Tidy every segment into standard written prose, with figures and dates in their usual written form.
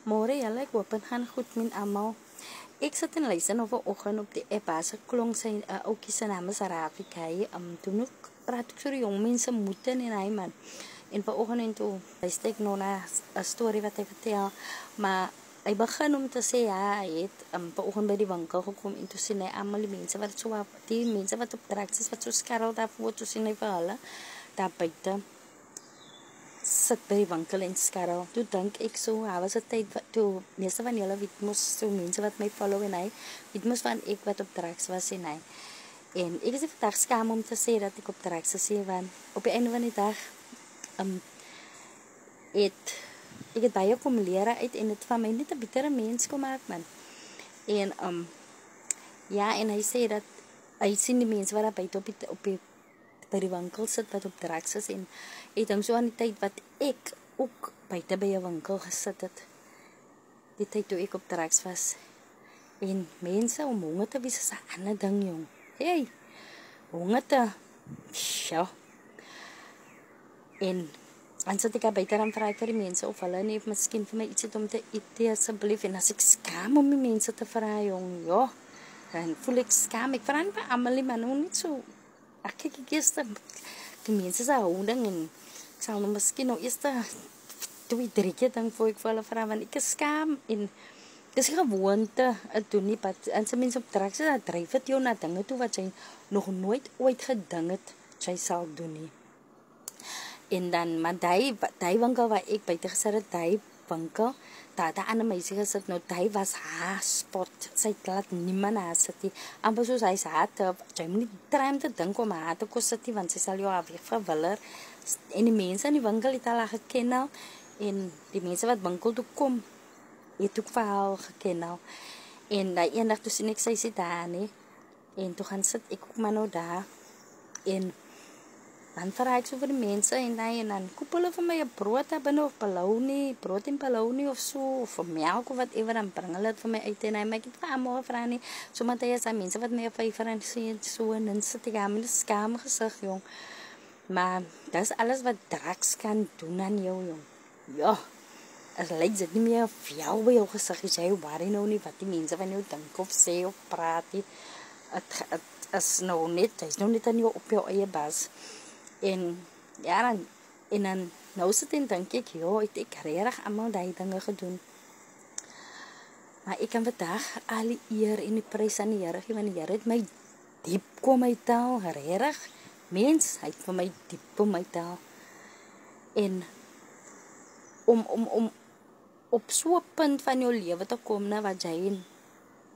Môre julle, ek hoop dit gaan goed met almal. Ek sit en luister nou vanoggend op die app as ek klonk sy ouetjie se naam is Rafika. Toen ook praat ek so die jong mense moed en hy man. En vanoggend en toe luister ek nou na 'n storie wat hy vertel, maar hy begin om te sê ja, hy het vanoggend by die winkel gekom en toe sien hy almal die mense wat op drugs is, wat so skarrel daarvoor, toe sien hy vir hulle daar buite sit by die winkel en skarrel. Toe dink ek so, hy was 'n tyd toe meeste van julle weet mos, so mense wat my follow en hy weet mos van ek wat op drugs was en hy. En ek is vandag skaam om te sê dat ek op drugs is, want op die einde van die dag ek het baie kom leer uit en het van my net 'n bittere mens kom maak, man. En ja, en hy sê dat hy sien die mense wat daar buite by die winkel sit wat op drugs is, en ek dink so aan die tyd wat ek ook buite by 'n winkel gesit het. Die tyd toe ek op drugs was. En mense om honger te wees is 'n ander ding, jong. Hey, honger te, sjoe. En sit ek buite dan vra ek vir die mense of hulle nie miskien vir my iets het om te eet asseblief, en as ek skaam om die mense te vra, jong, ja, dan voel ek skaam. Ek vra nie by almal nie, maar nou niet so. Ek kyk eers die mense se houding en ek sal nou miskien nou eers 2-3 keer dink voor ek vir hulle vra, want ek is skaam en dis gewoonte, het doen nie, en sy mense op drugs is, dat dryf het jou na dinge toe wat jy nog nooit ooit gedink het, jy sal doen nie. En dan, maar die winkel waar ek buite gesit het, die winkel, daar aan 'n meisie gesit, nou die was haar spot, sy het laat niemand haar sit nie, amper soos hy sy het, jy moet nie try om te dink om haar te kos sit nie, want sy sal jou afweeg verwiller, en die mense in die winkel het al geken al, en die mense wat winkel toe kom, het ook vir haar geken al, en die eendag toe sien ek sy sit daar nie, en toe gaan sit ek ook maar nou daar, en dan vraag ek so vir die mense, en dan koop hulle vir my 'n brood daar binne, of bologna, brood en bologna of so, of melk of whatever, dan bring hulle dit vir my uit, en maar ek het vir almal gevra nie, so maar jy is daar mense wat my op vyf en so, en dan sit ek aan met 'n skaam gesig, jong, maar dis alles wat drugs kan doen aan jou, jong, ja, as lyk dit nie meer vir jou by jou gesig, jy worry nou nie wat die mense van jou dink, of sê, of praat nie, het is nou net, hy is nou net aan jou op jou eie bas. En ja, dan nou sit en dink ek, ja, het ek regtig almal die dinge gedoen. Maar ek kan vandag al die eer en die prys aan die Here gee, want die Here het my diep kom uithaal, regtig. Mens, hy het vir my diep kom uithaal. En om op so 'n punt van jou lewe te kom, wat jy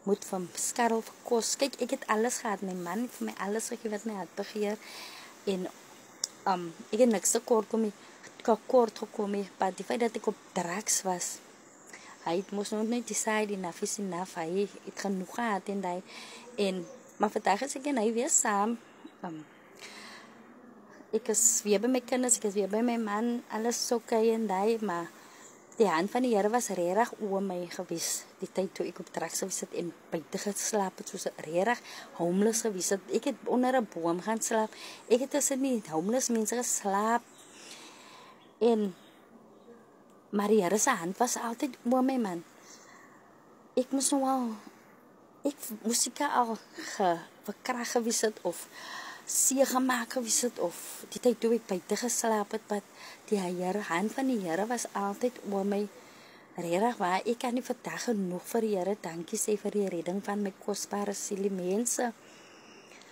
moet van skarrel vir kos. Kyk, ek het alles gehad, my man het vir my alles gegee wat my hart begeer, en ek het niks kort gekom, maar die feit dat ek op drugs was, hy het moes nou net decide, enough is enough, hy het genoeg gehad maar vandag is ek en hy weer saam, ek is weer by my kinders, ek is weer by my man, alles okay en maar die hand van die Here was regtig oor my gewees, die tyd toe ek op drugs gewees het en buite geslaap het, soos regtig homeless gewees het. Ek het onder 'n boom gaan slaap, ek het tussen die homeless mense geslaap, maar die Here se hand was altyd oor my, man. Ek moes seker al verkrag gewees het, of seer gemaak gewees het, of die tyd toe ek buite geslaap het, maar die hand van die Here was altyd oor my, regtig waar, ek kan nie vandag genoeg vir die Here dankie sê vir die redding van my kosbare sielie mense,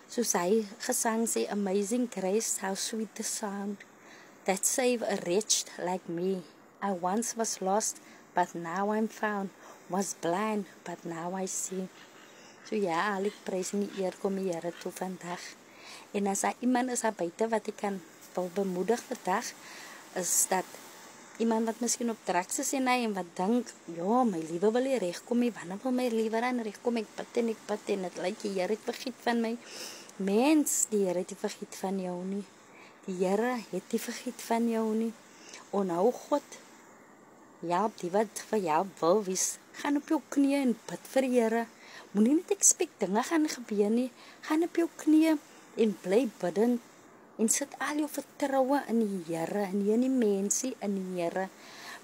soos hy gesang sê, amazing grace, how sweet the sound, that save a wretch like me, I once was lost, but now I'm found, was blind, but now I see. So ja, al ek prys en die eer kom die Here toe vandag. En as daar iemand is daar buite wat ek kan bemoedig vandag, is dat iemand wat miskien op drugs is en wat dink, ja, my liewe wil nie regkom nie, wanneer wil my liewe dan regkom, ek bid en het lyk die Here het vergiet van my. Mens, die Here het nie vergiet van jou nie. Die Here het nie vergiet van jou nie. Onhou God, ja, die wat vir jou wil wees, gaan op jou knieë en bid vir die Here. Moenie net expect dinge gaan gebeur nie, gaan op jou knieë en bly bidden, en sit al jou vertroue in die Here, en nie in die mensie, in die Here,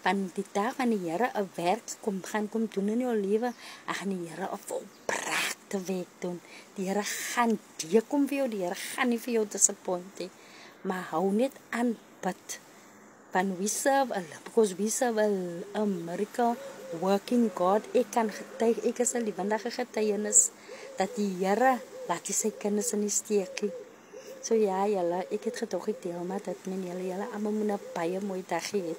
van die dag van die Here 'n werk gaan kom doen in jou lewe, gaan die Here 'n volbraakte werk doen. Die Here gaan kom vir jou, die Here gaan nie vir jou disappoint nie. Maar hou net aan bid. Van because we serve a miracle working God. Ek kan getuig, ek is 'n lewendige getuienis dat die Here laat sy kinders in die steek nie. So ja, julle, ek het gedog ek deel maar dat men julle almal moet 'n baie mooi dag hê.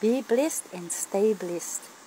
Be blessed and stay blessed.